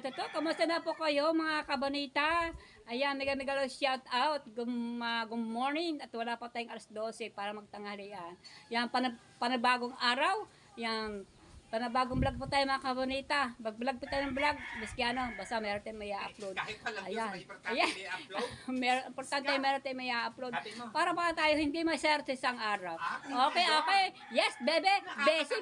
ito. Kamusta na po kayo mga kabonita? Ayan, mega shout out. Good morning. At wala pa tayong alas 12 para magtanghalian. Yan, panabagong araw. Yan, panabagong vlog po tayo mga kabonita. Mag-vlog po tayo ng vlog. Basta meron tayong may upload. Kahit pa lang Ayan. Ayan. I-upload. Importante meron tayong may upload. Para pa tayo hindi maserte isang araw. Okay. Yes, bebe.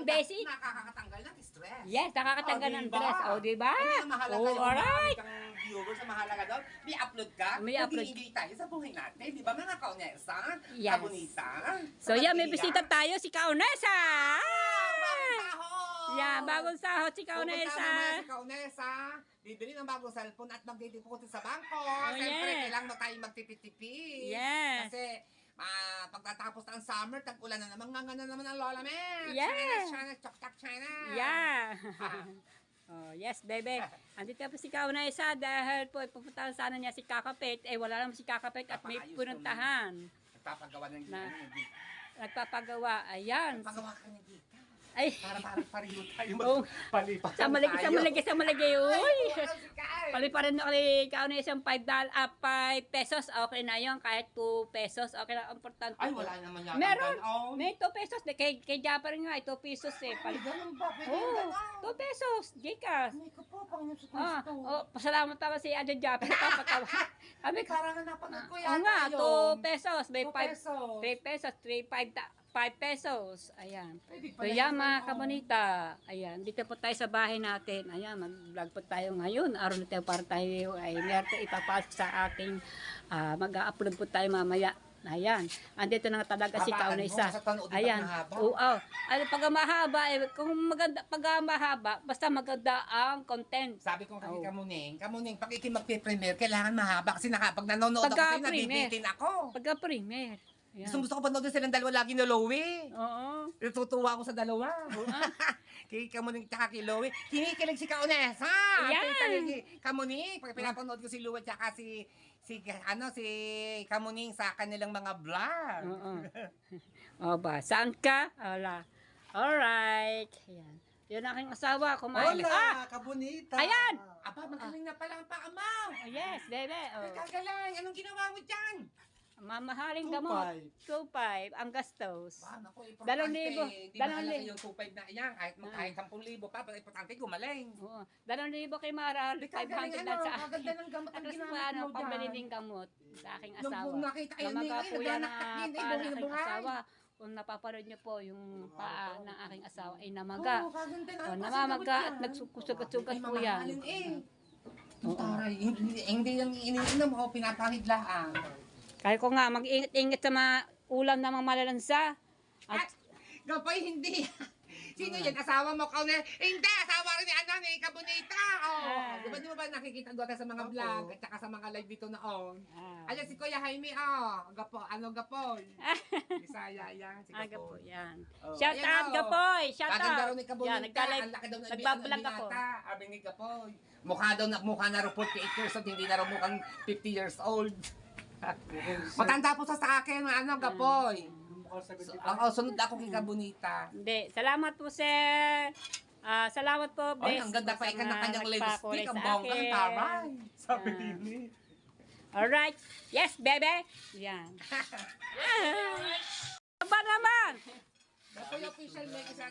Besi. Nakakatanggal ng stress. Yes, nakakatanggal ng stress. O, diba? Hindi na mahalaga Oh, alright. kang viewers sa mahalaga doon. May upload ka. May upload. Hindi tayo sa buhay natin. Di ba mga kaunesa? Yes. Kabunita. So, yan, may bisita tayo, si Kaunesa! Bagong sahod! Yan, bagong sahod si Kaunesa. Pupunta naman si Kaunesa. Bibili ng bagong cellphone at magdideposit sa bangko. Oh, Siyempre, yeah. kailangan mo tayo magtipid-tipid. Yes. Kasi, pagtatapos ng summer, tag-ulan na naman, nga na naman ang lola me. Yeah. China, chok-chok China. Yeah. Oh, yes, bebe. Andito po si Kaunesa dahil po pupuntahan sana niya si Kakapit. Wala naman si Kakapit at may Napaayos pununtahan. Nagpapagawa ng Nagpapagawa. Ayan. Nagpapagawa ka ng gita. Ay. Para pariho tayo Oh. magpalipat. Sa malagi. Uy. Palipat. Paliparin mo kay Kaunesa ng $5 pesos. Okay na yun. Kahit 2 pesos. Okay na. Importante. Ay, wala naman yata. Meron. ganon. May 2 pesos. Kay Japar nga, 2 pesos eh. Ay, ganun ba? Pwede Oh, ganon. 2 pesos. Gcash. Ay, ko po, Panginoon sa Kristo. Pasalamat pa si Adjan Japar. Papatawa. Kami ka. Parang napanood ko Oo yata nga, yun. 2 pesos. May 2 5 pesos. 3 pesos. 5 pesos. Ayan. Pwede So pala yan yun, mga oh. kabonita. Ayan. Dito po tayo sa bahay natin. Ayan. Mag-vlog po tayo ngayon. Araw na tayo para tayo ay meron tayo ipapasok sa ating mag-upload po tayo mamaya. Ayan. Andito na talaga si Habaan Kaunesa. mo, sa tanood, di ba Ayan. mahaba? Oo. Ano, pag mahaba, kung maganda, pag mahaba, basta maganda ang content. Sabi ko kay Oh. Kamuning, pag ikimagpe-premiere, kailangan mahaba kasi pag nanonood ako sa'yo, Pagka-premiere. nabibitin ako. Pagka-premier. Ayan. Gusto ko panoodin silang dalawa lagi ni Loie. Oo. Natutuwa ako sa dalawa. Kay Kamuning tsaka kay Loie. Kinikilig si Kaunesa. Yan. Kamuning, pag pinapanood ko si Loie tsaka si Kamuning sa kanilang mga vlog. Oo. O ba, saan ka? Wala. Alright. Ayan. Yun ang aking asawa. Kumain. Hola, kabunita! Ayan! Aba, magaling na pala ang paamaw. Oh, yes, bebe. Oh. Kagaling, anong ginawa mo dyan? Mamahaling 2.5. gamot. 2.5 ang gastos. Wow, naku, importante. 2,000. Hindi mahalaga yung 2.5 na iyan. Kahit 10,000 pa, pero importante gumaling. Oo. 2,000 kay Mara, 500 lang sa akin. Kaganda ng gamot ang Tapos ginamit ano, mo dyan. pambili din gamot sa aking Nung asawa. nakita yun, Namaga eh, po yan naghahanap ang din, eh, paa ng aking buhay-buhay. asawa. Kung napaparod niyo po yung paa ng aking asawa ay namaga. Oo, kaganda na. O, namamaga at nagsugat-sugat po yan. Mamahalin eh. Ang taray, hindi yung iniinom mo, pinapahid lang. Kaya ko nga, mag-ingat-ingat sa mga ulam na mga malalansa. At, gapay, hindi. Sino yan? Asawa mo, Kaune? Hindi, asawa rin ni Ana, ni Kabunita. Oh. Di ba nakikita doon sa mga vlog at saka sa mga live dito noon? Ayan si Kuya Jaime, Gapo, Gapoy. Bisaya yan, si Aga po, Gapoy. yan. Oh, Shout ayan, out, oh. Gapoy! Shout Kaganda out! raw ni Kabunita. Yan, Ang laki daw ng nagbablog ako. Abi ni Gapoy. Mukha na raw 48 years old, hindi na raw mukhang 50 years old. Matanda po sa akin, Gapoy. Sunod ako kay Kabunita. Hindi, salamat po, sir. Salamat po, Ay, best. ang ganda pa sa ikan ng mga kanyang nagpakulay lipstick. Ang sa bonggang akin. taray. Sabi ni. Alright. Yes, bebe. Yan. Aba naman. Gapoy official make isa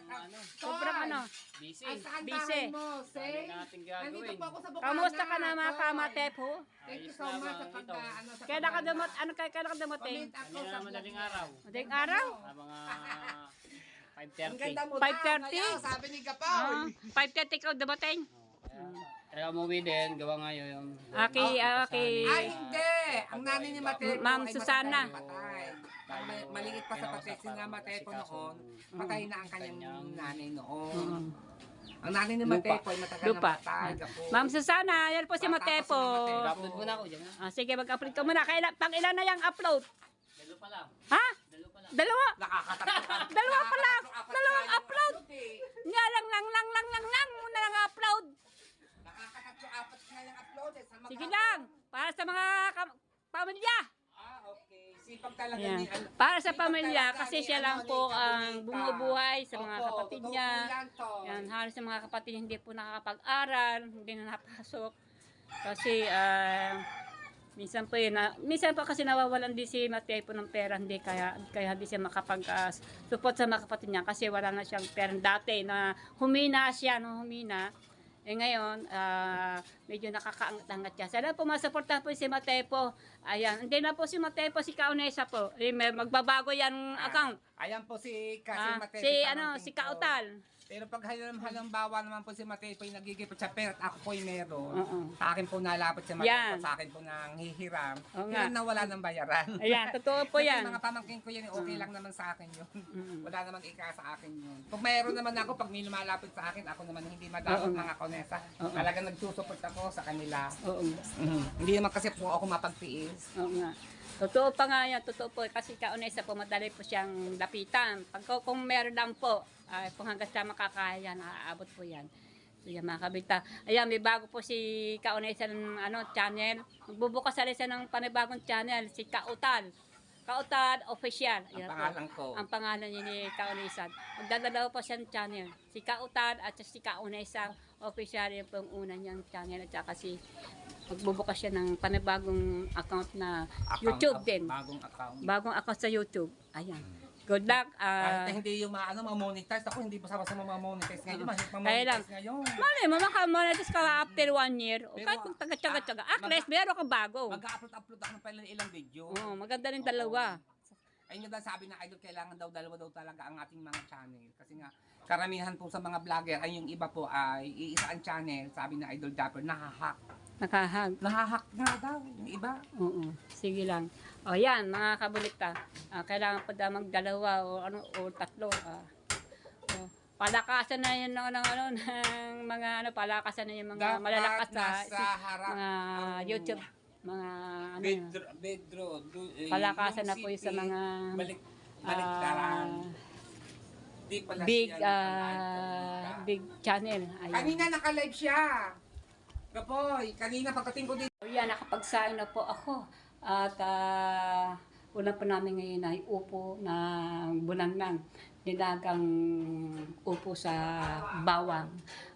Sobrang ano. Busy. Ay, saan Busy. bahay mo, say? Dami nating gagawin. Nandito po ako sa Bukana. Kamusta ka na mga Boy. kamatepo? Thank you Ayos so much sa lamang ito. sa Kaya nakadamot, ano kaya nakadamoting? Comment ako Kanina sa na madaling araw. Madaling araw? Mga Ang 5:30. ganda mo 5:30? daw ngayon, sabi ni Gapoy. 5:30 ikaw dumating? Kaya umuwi din, gawa ngayon yung... Okay. Ay, hindi! Ang nanay ni Mateo Ma'am ay Susana. patay. Maliit pa sa patay si nga Mateo noon, patay na ang kanyang nanay noon. Ang nanay ni Mateo ay matagal na Lupa. patay. Gapoy. Ma'am Susana, yan po si Bata pa Matepo. si Matepo. Upload muna ako dyan. Sige, mag-upload ka muna. Pang ilan na yung upload? Dalo pa lang. Ha? Dalo pa lang. Dalawa? Nakakatakot. Dalawa pa lang. Nakakatakot Dalawang nga yung upload. eh. Nga lang muna lang upload. Nakakatakot apat nga yung upload eh. Sa Sige lang. Para sa mga pamilya. Ah, okay. Sipag talaga Ayan. ni Para sa sipag pamilya, talaga kasi ni siya lang ni po ang Kabunita. bumubuhay sa mga Opo, kapatid totoo niya. po yan, Toy. Yan, halos sa mga kapatid hindi po nakakapag-aral, hindi na napasok. Kasi minsan po yun, minsan po kasi nawawalan din si Mateo po ng pera, hindi kaya hindi siya makapag-support sa mga kapatid niya kasi wala na siyang pera dati na humina siya, no, humina. Eh ngayon, medyo nakakaangat-angat siya. Sana po masuportahan po si Mateo po. Ayan, hindi na po si Mateo po, si Kaunesa po. Magbabago yan account. Ayan po si Mateo. Si si Kautal. Pero pag halimbawa naman po si Mateo po yung nagigipot siya, pero at ako po yung meron. Oo. Sa akin po nalapot si Mateo, Yan. sa akin po nang hihiram. Oo nga. Hiram na wala ng bayaran. Ayan, totoo po Kasi yan. mga pamangkin ko yan, okay lang naman sa akin yun. Mm. Wala namang ika sa akin yun. Pag mayroon naman ako, pag may lumalapit sa akin, ako naman hindi madamot Oo. mga konesa. Oo. Talagang nagsusuport ako sa kanila. Oo. Hindi naman kasi po ako mapagtiis. Oo nga. Totoo pa nga yan, totoo po. Kasi Kaunesa po, madali po siyang lapitan. Kung meron lang po, kung hanggang sa makakaya, naaabot po yan. So yan mga kabita. Ayan, may bago po si Kaunesa ng channel. Magbubukas sa siya ng panibagong channel, si Kautal. Kautal Official. Ang Ayan po. pangalan ko. Ang pangalan niya ni Kaunesa. Magdadalaw po siya ng channel. Si Kautal at si Kaunesa Official. Yan po ang una niyang channel. At saka si magbubukas siya ng panibagong account na YouTube din. Bagong account. Bagong account sa YouTube. Ayan. Good luck. Kahit hindi yung ma-monetize ako, hindi pa sa ma-monetize ngayon. Kaya lang. Ma-monetize ngayon. Malay mo, makamonetize ka after 1 year. O Pero, kahit kung taga-tsaga-tsaga. At least, meron ka bago. Mag-upload ako ng pala ilang video. Oo, maganda rin dalawa. Ayun nga daw sabi ng idol, kailangan dalawa daw talaga ang ating mga channel. Kasi nga, karamihan po sa mga vlogger, ay yung iba po ay iisa ang channel, sabi ng idol Dapper, nahahack. Nakahag. Nahahack nga daw, yung iba. Oo. Sige lang. O yan, mga kabulita. Kailangan pa daw magdalawa o tatlo. Palakasan na yun ng mga palakasan na yung mga malalakas nasa harap mga ang YouTube, mga palakasan na po yung sa mga baliktaran. Di pala big siya nakalive. big channel. Ayan. Kanina naka-live siya. Kapoy, kanina pagdating ko dito. Yan, nakapagsain na po ako. At ulam po namin ngayon ay upo na bulangnang. Nilagang upo sa bawang.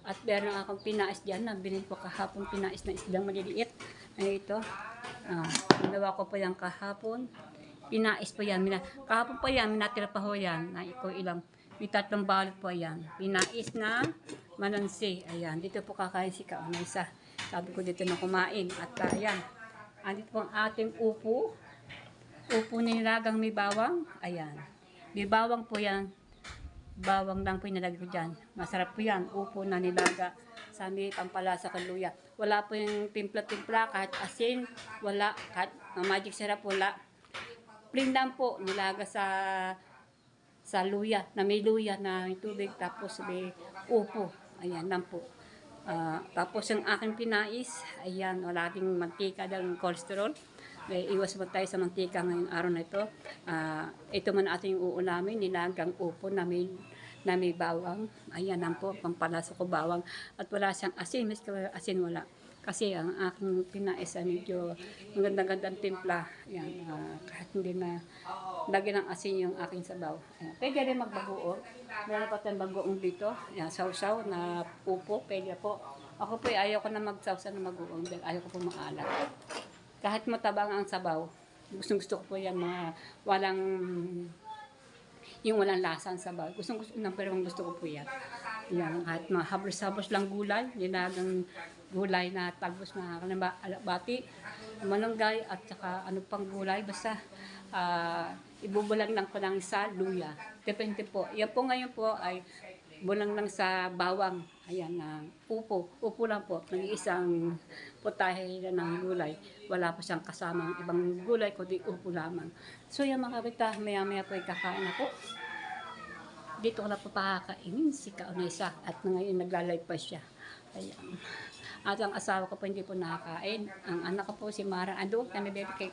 At meron akong pinais dyan na binili ko kahapon, pinais na isdang maliliit. Ay ito. Ginawa ko po yan kahapon. Pinais po yan. Kahapon po yan, minatira pa ho yan. Na iko ilang. May 3 balot po yan. Pinais na manansi. Ayan, dito po kakain si Kaunesa. Sabi ko dito na kumain. At ayan, andito po ang ating upo. Upo na nilagang may bawang. Ayan. May bawang po yan. Bawang lang po yung nilagay ko dyan. Masarap po yan. Upo na nilaga. Sa may pampalasa kaluya. Wala po yung timpla-timpla. Kahit asin. Wala. Kahit magic syrup. Wala. Plain lang po. Nilaga sa luya. Na may luya na may tubig. Tapos may upo. Ayan lang po. Tapos yung aking pinais, ayan, wala ding mantika ng cholesterol. Iwas mo tayo sa mantika ngayong araw na ito. Ito man ating uulamin, nilagang upo na may bawang. Ayan lang po, pampalasa ko bawang. At wala siyang asin, mas asin wala. Kasi ang aking pinais ay medyo magandang timpla. Ayan, kahit hindi na lagyan ng asin yung aking sabaw. Ayan. Pwede rin magbagoong. Meron pa tayong bagoong dito. Ayan, sausaw na upo. Pwede po. Ako po ayaw ko na magsawsaw na mag-uong dahil ayaw ko po maalat. Kahit matabang ang sabaw, gusto ko po yan mga walang lasa ang sabaw. Gusto ko po yan. Yan, kahit mga hablos-hablos lang gulay, nilagang gulay na talbos na alabati, malunggay at saka ano pang gulay, basta ibubulang lang ko lang sa luya. Depende po. Yan po ngayon po ay bulang lang sa bawang. Ayan, upo. Upo lang po. Nag-iisang putahe ng gulay. Wala po siyang kasamang ibang gulay, kundi upo lamang. So yan mga kabita, maya-maya po kakain ako. Dito ko na po pakakainin si Kaunesa at ngayon nagla-live pa siya. Ayan. At ang asawa ko po hindi po nakakain. Ang anak ko po si Mara Ando, kanilip kay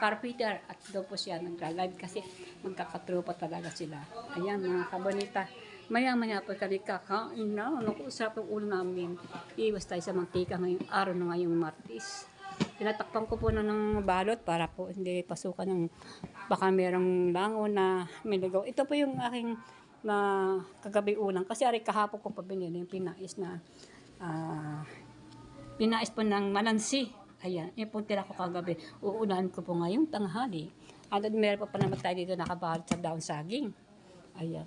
Carpenter at doon po siya nagla-live kasi magkakatropa talaga sila. Ayan mga kabonita. Maya-maya po kami kakain na. Naku, sarap ang ulo namin. Iwas tayo sa mantika ngayong araw na ngayong Martes. Tinatakpan ko po ng balot para po hindi pasukan ng baka merong langon na may ligaw. Ito po yung aking na kagabi ulang. Kasi ari kahapon ko pa binili yung pinais po ng malansi. Ayan, yung po tira ko kagabi. Uulan ko po ngayong tanghali. At meron pa naman tayo dito nakabalot sa daon saging. Ayan.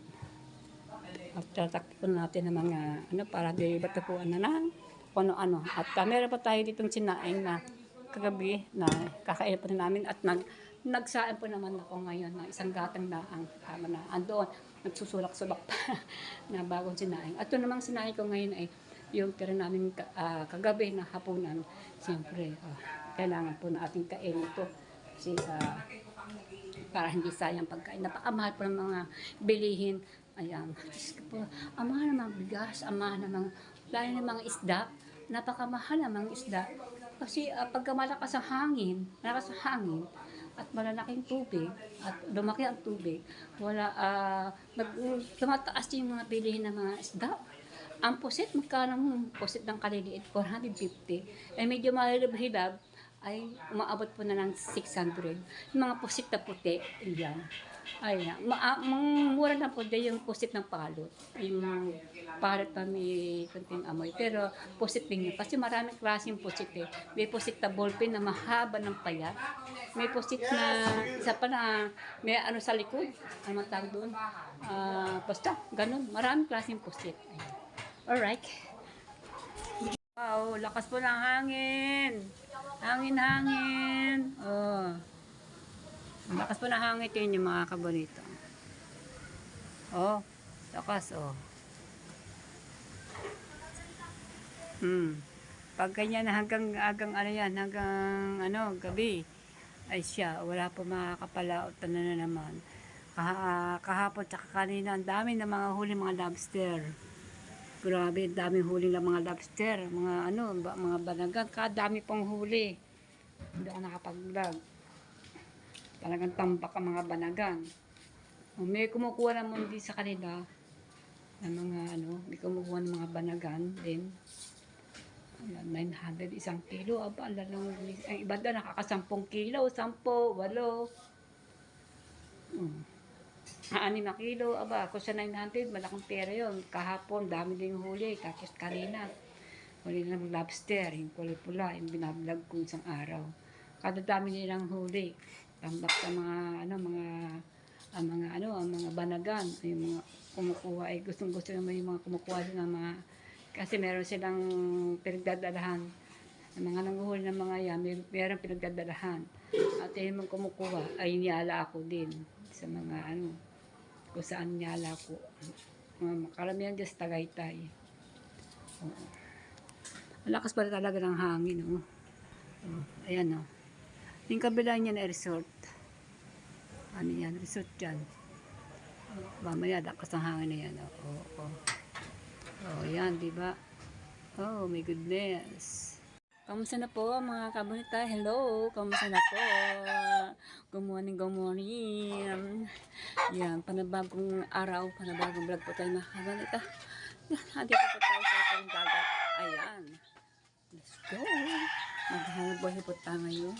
At tatakpan natin ng mga para di batupuan na lang kung ano-ano. At meron pa tayo ditong sinaing na kagabi na kakain po namin at nagsain po naman ako ngayon ng isang gatang daang tama na andoon nagsusulak-sulak pa na bagong sinaing. At ito namang sinaing ko ngayon ay yung tira namin kagabi na hapunan. Siyempre, kailangan po na ating kain ito kasi para hindi sayang pagkain. Napakamahal po ng mga bilihin. Ayan. Po, ang mahal ng mga bigas, ang mahal ng mga, lalo ng mga isda, napakamahal ng mga isda. Kasi pagka malakas ang hangin, at malalaking tubig, at lumaki ang tubig, tumataas yung mga bilihin ng mga isda. Ang pusit, magkano ang pusit ng kaliliit? 450. Eh medyo mahilab-hilab, ay umaabot po na ng 600. Yung mga pusit na puti, yan. Ayan. Mura na po din yung pusit ng palot. Yung palot na may kunting amoy. Pero pusit din yun. Kasi maraming klaseng pusit eh. May pusit na ballpen na mahaba ng payat. May pusit na, isa pa na may ano sa likod. Ano man tawag doon? Basta, ganun. Maraming klaseng pusit. Ayan. Alright. Wow, lakas po ng hangin. Hangin. Oh. Lakas po ng hangin yun yung mga kabonito. Oh, lakas oh. Pag ganyan hanggang gabi ay siya, wala po makakapalaot na naman. Kahapon tsaka kanina ang dami ng mga huli mga lobster. Grabe, daming huli ng mga lobster, mga banagan, kadami pang huli. Hindi ako nakapag-vlog. Talagang tambak ang mga banagan. May kumukuha naman din sa kanila ng mga may kumukuha ng mga banagan din. 900 isang kilo. Aba, ang iba doon nakaka-10 kilo, 10, 8. 6 na kilo, aba, kung sa 900, malaking pera yun. Kahapon, dami din yung huli. Tapos kanina, huli ng lobster, yung kulay pula, yung binablog ko isang araw. Kada dami nilang huli. Tambak sa mga banagan, yung mga kumukuha, ay gustong-gusto naman yung mga kumukuha ng mga, kasi meron silang pinagdadalahan. Ang mga nanguhuli ng mga yan, meron pinagdadalahan. At yung mga kumukuha, ay niyala ako din sa mga kung saan niyala ko. Karamihan dyan sa Tagaytay. Malakas pala talaga ng hangin. Ayan. Yung kabila niya na resort. Ano yan? Resort yan. Mamaya, lakas ng hangin na yan. Yan, diba? Oh, my goodness. Kamusta na po mga kabonita? Hello, kamusta na po? Good morning. Yan, panabagong araw, panabagong vlog po tayo mga kabonita. Yan, andito po tayo sa ating dagat. Ayan. Let's go. Maghanap buhay po tayo ngayon.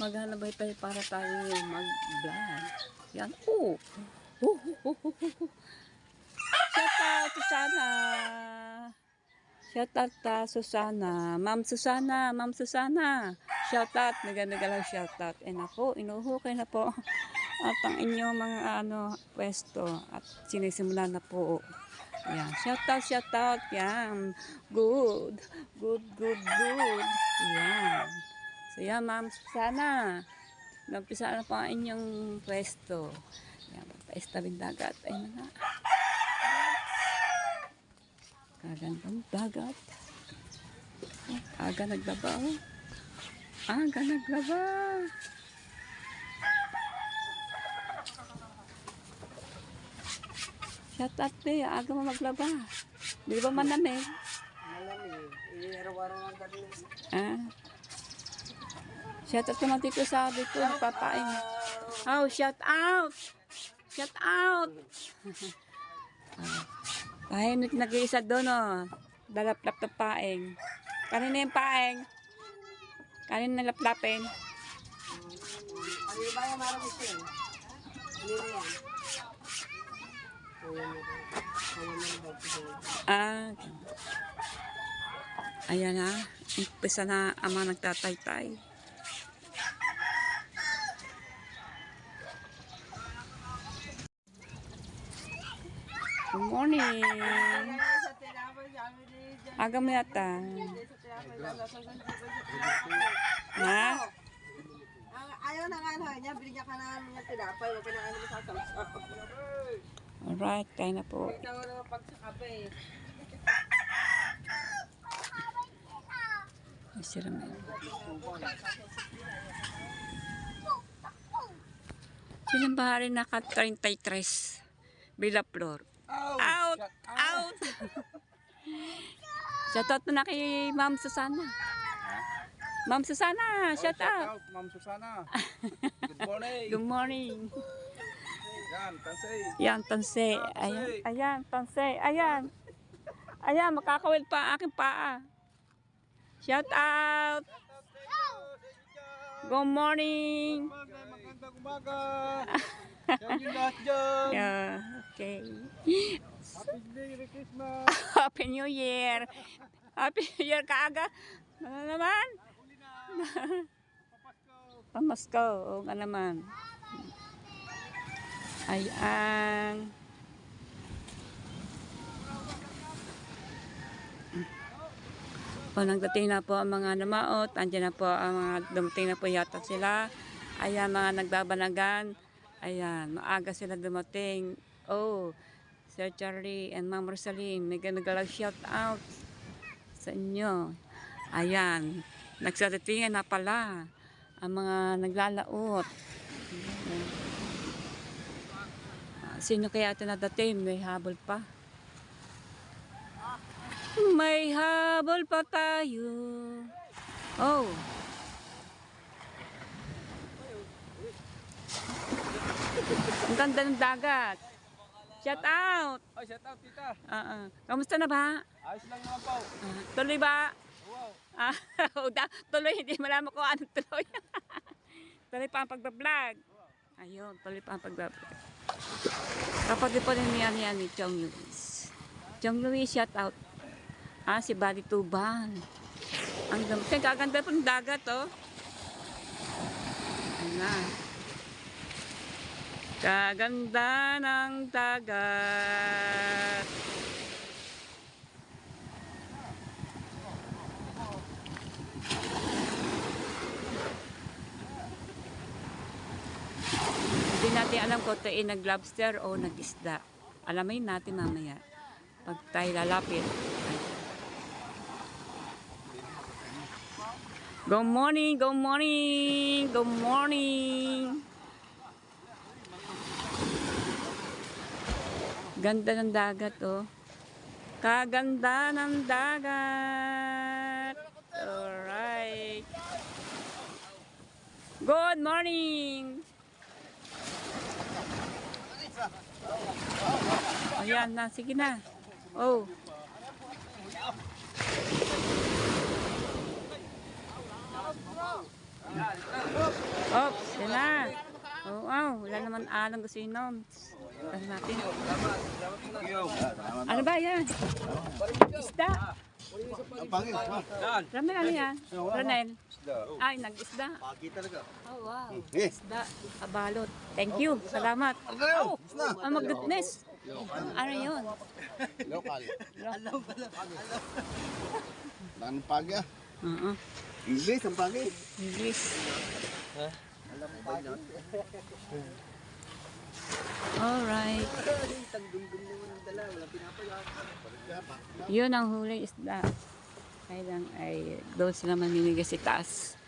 Maghanap buhay tayo para tayo mag-vlog. Yan. Shout out, Susana. Shout out Susana. Ma'am Susana. Shout out. Naga lang shout out. Ako, inuhukay na po. At ang inyong mga pwesto. At sinisimula na po. Yan. Shout out. Yan. Good. Yan. So yan, Ma'am Susana. Nampisa na po ang inyong pwesto. Yan. Paistabing dagat. Ayun na. Kagandang dagat. Aga naglaba. Shout out be, aga mo maglaba. Di ba manamig? Malamig. Araw-araw ang dali. Shout out naman dito sa dito, papain. Oh, shout out. Tahimik nag-iisa doon, Dalaplap na paeng. Kanina yung paeng. Kanin na laplapin. Ano ba yung marami siya? Ano yan? Ah. Ayan na. Umpisa na ang mga nagtataytay. Good morning. Aga mo yata. Ha? Ayaw na nga niya, binigyan ka na ng tinapay, huwag ka na ano sa samsam. Alright, kaya na po. Ito na naman pag sa kape. Ay, si Ramel. Silang bahari naka-33 Villa Flor. Out! Out! Shout out na kay Ma'am Susana. Ma'am Susana, shout out. Ma'am Susana. Good morning. Good morning. Yan, Tansay. Yan, tanse. Ayan, ayan, tanse. Ayan. Ayan, makakawil pa ang aking paa. Shout out. Good morning. Magandang umaga. Yan yung lahat dyan. Yeah, okay. Happy Merry Christmas. Happy New Year. Happy New Year kaaga. Ano naman? Pamasko. O nga naman. Ayan. O, nagdating na po ang mga namaot. Andiyan na po ang mga dumating na po yata sila. Ayan, mga nagbabanagan. Ayan, maaga sila dumating. Oh, Sir Charlie and Ma'am Rosaline, may ganagalag shout out sa inyo. Ayan, nagsadatingan na pala ang mga naglalaot. Sino kaya ito nadating? May habol pa. May habol pa tayo. Oh. Ang ganda ng dagat. Shout out. Ay, shout out, tita. Kamusta na ba? Ayos lang naman po. Tuloy ba? Wow. Tuloy, hindi malaman ko anong tuloy. Tuloy pa ang pagbablog. Ayun, tuloy pa ang pagbablog. Kapatid po rin niya ni Chong Luis. Chong Luis, shout out. Si Bali Tuban. Ang ganda po ng dagat, oh. Ayan. Kaganda ng dagat. Hindi natin alam kung ito ay nag-lobster o nag-isda. Alamin natin mamaya. Pag tayo lalapit. Good morning, good morning, good morning. Ganda ng dagat, oh. Kaganda ng dagat. Alright. Good morning. Ayan na, sige na. Oh. Oops, yan na. Wala naman alang gusto inom. Ano natin? Ano ba yan? Isda. Ramel, ano yan? Ranel. Ay, nag-isda. Oh, wow. Isda. Kabalot. Thank you. Salamat. Oh, my goodness. Ano yun? Lokal. Ang pagya. English ang pagya. English. Alright. Yun ang huling isda. Kailang ay doon sila mamimigay si taas.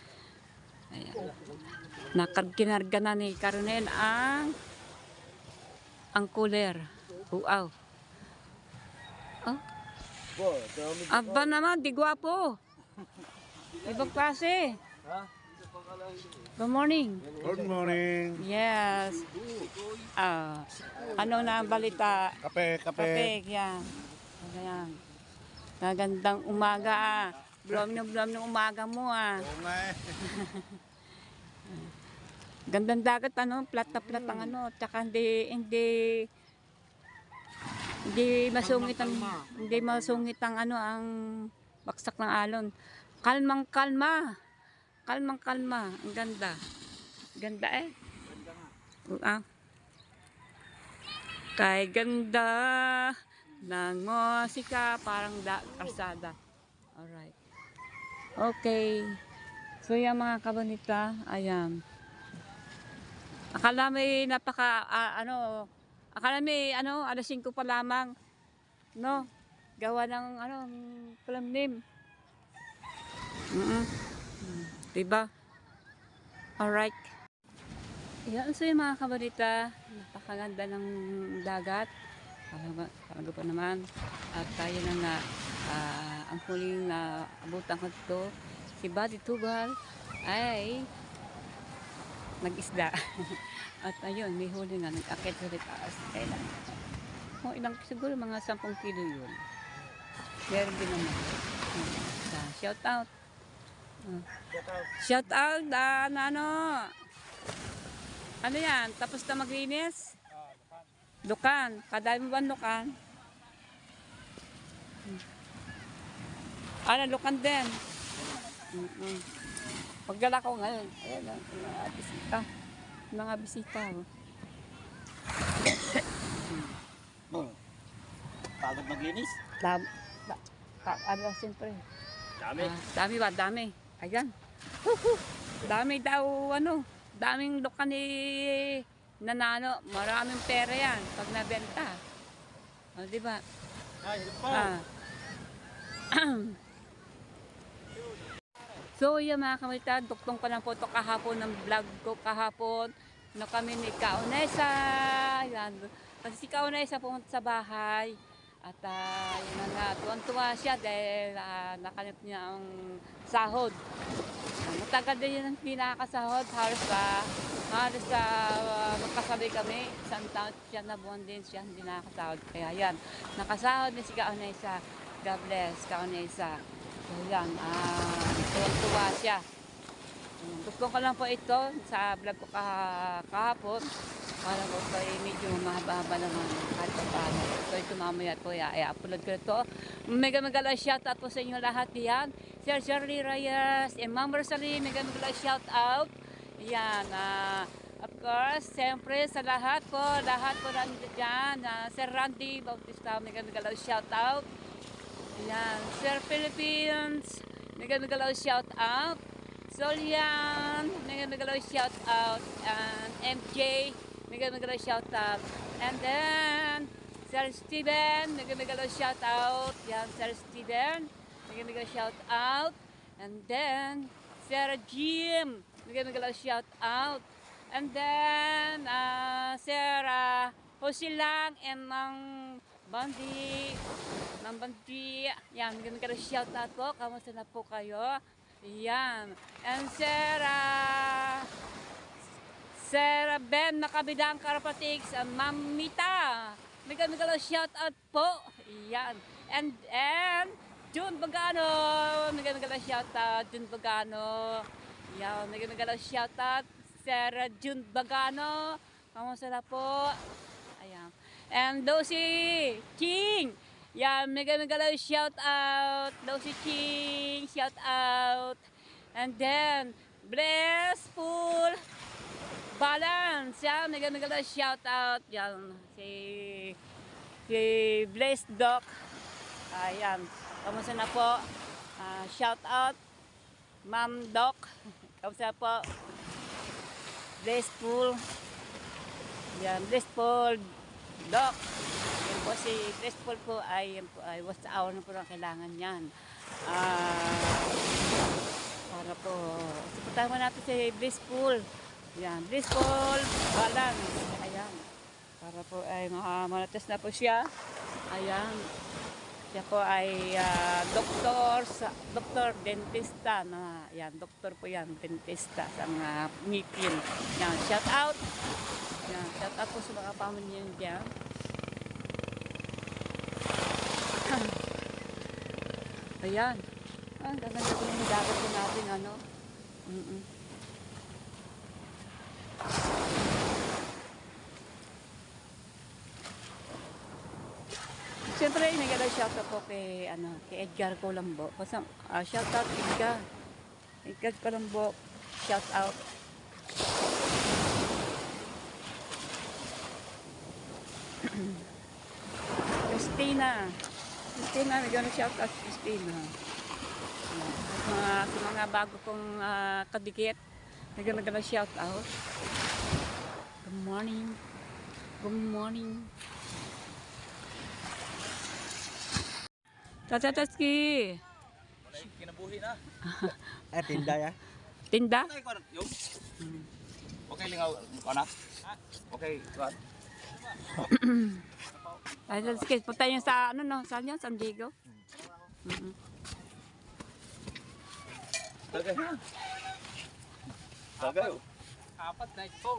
Ayan. Kinarga na ni Caronel ang cooler. Uaw. Oh. Aba naman, di gwapo. Ibang klase. Good morning. Good morning. Yes. Ano na ang balita? Kape. Kape, yan. Ayan. Magandang umaga. Blooming ng umaga mo ah. Oo nga eh. Gandang dagat ano, plat na plat ang ano, tsaka hindi masungit ang ano, ang baksak ng alon. Kalmang kalma. Kalmang kalma, ang ganda. Ganda eh. Ah. Kay ganda ng musika, parang karsada. Alright. Okay. So yan mga kabonita, ayan. Akala may alas 5 pa lamang, no? Gawa ng palamnim. Diba? Alright. Yan, so yung mga kabonita, napakaganda ng dagat. Talaga pa naman. At tayo na nga, ang huling abutan ko dito, si Buddy Tugal ay nag-isda. At ayun, may huli nga, nag-akit sa taas. Kailan? Kung ilang, siguro mga 10 kilo yun. Meron din naman. Shout out. Shout out, ano yan? Tapos na maglinis? Dukan. Kadami mo ba ang dukan? Lukan din. Pagdala ko ngayon, ayan lang, mga bisita. Mga bisita. Pagod maglinis. Siyempre. Dami. Dami ba? Dami. Ayan. Dami daw, daming lukan ni nanano. Maraming pera yan pag nabenta. O, diba? Ay, So, yan mga kamalitan, duktong ko lang po ito kahapon ng vlog ko kahapon na kami ni Kaunesa. Yan. Kasi si Kaunesa pumunta sa bahay at yun nga, tuwan-tuwa siya dahil nakanip niya ang sahod. Matagal din yun ang pinakasahod, halos magkasabay kami, isang taon siya na buwan din siya hindi nakasahod. Kaya yan, nakasahod ni si Kaunesa. God bless, Kaunesa. So yan, tuwang-tuwa siya. Gusto ko lang po ito sa vlog ko kahapon. Para ko ito medyo mahaba-haba naman kahit pa paano. So ito mamaya ito, i-upload ko ito. Mega shout out po sa inyo lahat yan. Sir Shirley Reyes and Ma'am Rosalie, mega shout out. Yan, of course, siyempre sa lahat po nandiyan dyan. Sir Randy Bautista, mega shout out. Yan, Sir Philippines, mega shout out. Solian, mega shout out. And MJ, mega shout out. And then Sir Steven, mega shout out. Yan, Sir Steven, mega shout out. And then Sir Jim, mega shout out. And then Sir Hosilang and Mang Bandi, yan, mega shout out po. Kamusta na po kayo? Yan. And Sir Ben Nakabidang Karapatiks, Mamita, mega shout out po. Yan. And June Bagano, mega shout out. June Bagano. Yan, mega shout out. Sir June Bagano, kamusta na po? Ayan. And Dosi King. Yan, mega shout out. Dosi King, shout out. And then, Blessful Balance. Yan, mega shout out. Yan, si Bless Doc. Ayan, kamusta na po? Shout out. Ma'am Doc. Kamusta po? Blessful. Yan, Blessful Doc. Yan po si Blessful po ay watch hour na po ang kailangan yan. Para po, supportahan mo natin si Blessful. Yan, Blessful Balance. Ayan. Para po ay manatas na po siya. Ayan. Siya po ay doktor, dentista na yan, doktor po yan, dentista sa mga ngipin. Yan, shout out. Yan, shout out po sa mga pamilya niyo diyan. Ayan. Ang ganda na yung dagat ko natin, ano? Siyempre, nag-shoutout po kay, kay Edgar Colambo. Basta, shoutout Edgar. Edgar Colambo, shoutout. Christina, nag-shoutout Christina. At sa mga bago kong kadikit, nag-shoutout. Good morning. Good morning. Tatatski. Kinabuhi na. Tinda ya. Tinda? Okay, kuwan. Yung. Okay, lingaw. Ano? Okay, kuwan. Tatatski. Punta yun sa, saan yun? San Diego? Tagay na. Tagay. Apat na ito.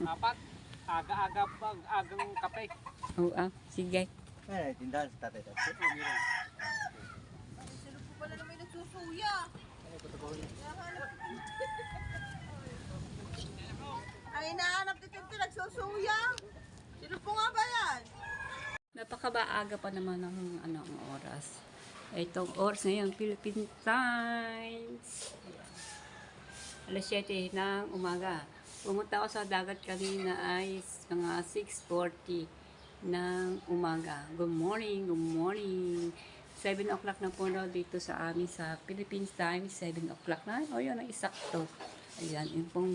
Apat. Aga-aga pag agang kape. Oo, sige. Eh, tindahan sa tatay. Sino po pala naman yung nagsusuya? Ay, nahanap dito yung nagsusuya. Sino po nga ba yan? Napakabaaga pa naman ang oras. Itong oras ngayon, Philippine Times. Alas 7 ng umaga. Pumunta ako sa dagat kanina ay mga 6:40 ng umaga. Good morning, good morning. 7 o'clock na po na dito sa amin sa Philippines Times. 7 o'clock na. O yun, ang isakto. Ayan, yung pong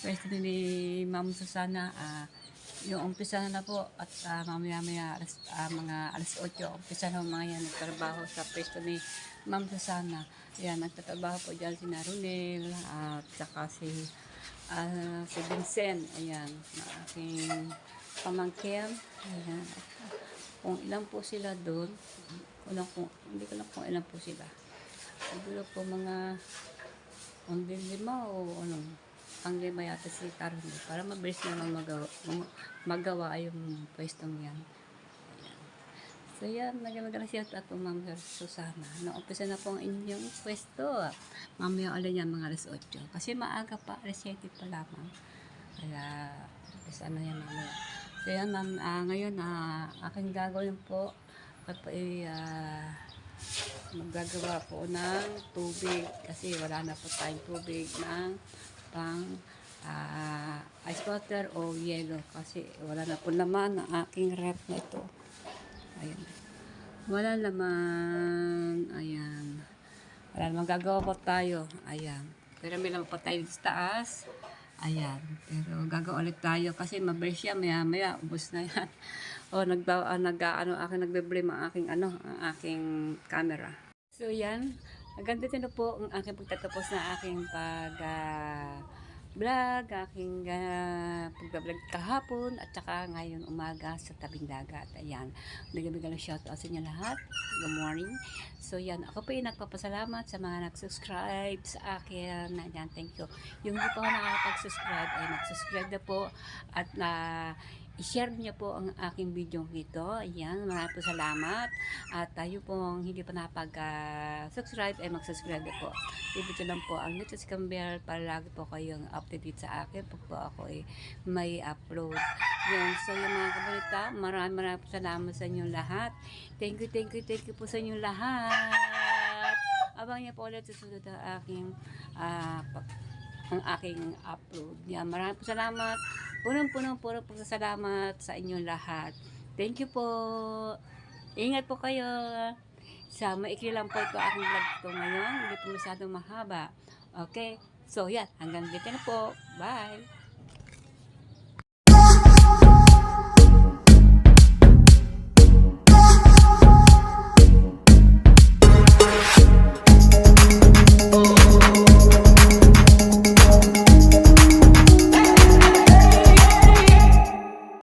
pwesto ni Ma'am Susana. Yung umpisa na po at mamaya-maya mga alas 8 umpisa na mga yan nagtrabaho sa pwesto ni Ma'am Susana. Ayan, nagtatrabaho po dyan si Narunel at saka si Vincent. Ayan, na aking pamangkin. Ayan. Kung ilan po sila doon, hindi ko lang kung ilan po sila. Siguro po mga 5 o ang 5 yata si Tarun para mabilis naman magawa yung pwestong yan. Ayan. So yan, nagandang shout out po Ma'am Susana. Naumpisa na po ang inyong pwesto. Mamaya ulit yan mga alas 8. Kasi maaga pa, alas 7 pa lamang. Kaya, umpisa na yan mamaya. So yan ma'am, ngayon aking gagawin po at maggagawa po ng tubig kasi wala na po tayong tubig ng pang ice water o yelo kasi wala na po naman ang aking rep na ito. Ayan. Wala naman. Ayan. Wala naman gagawa po tayo. Ayan. Pero may naman po tayo sa taas. Ayan. Pero gagawa ulit tayo kasi mabilis siya. Maya ubos na yan. O aking nagbe-blame ang aking camera. So yan. Hanggang dito na po ang aking pagtatapos na aking vlog, aking pag-vlog kahapon at saka ngayon umaga sa tabing dagat. Ayan. Bigyan shoutout sa inyo lahat. Good morning. So yan, ako po yung nagpapasalamat sa mga nag-subscribe sa akin. Ayan, thank you. Yung hindi pa ako nakakapag-subscribe ay mag-subscribe na po at i-share niyo po ang aking video nito. Ayan, maraming po salamat. At tayo pong hindi pa napag-subscribe ay mag-subscribe na po. Ibig lang po ang notification bell para lagi po kayong update sa akin pag po ako ay may upload. Yan, so yung mga kabalita, maraming po salamat sa inyong lahat. Thank you po sa inyong lahat. Abang niyo po ulit sa sunod ang aking upload. Yan, maraming po salamat. Punong-punong po salamat sa inyong lahat. Thank you po. Ingat po kayo. Sa maikli lang po ito aking vlog ito ngayon. Hindi po masyadong mahaba. Okay? So, yan. Hanggang dito na po. Bye!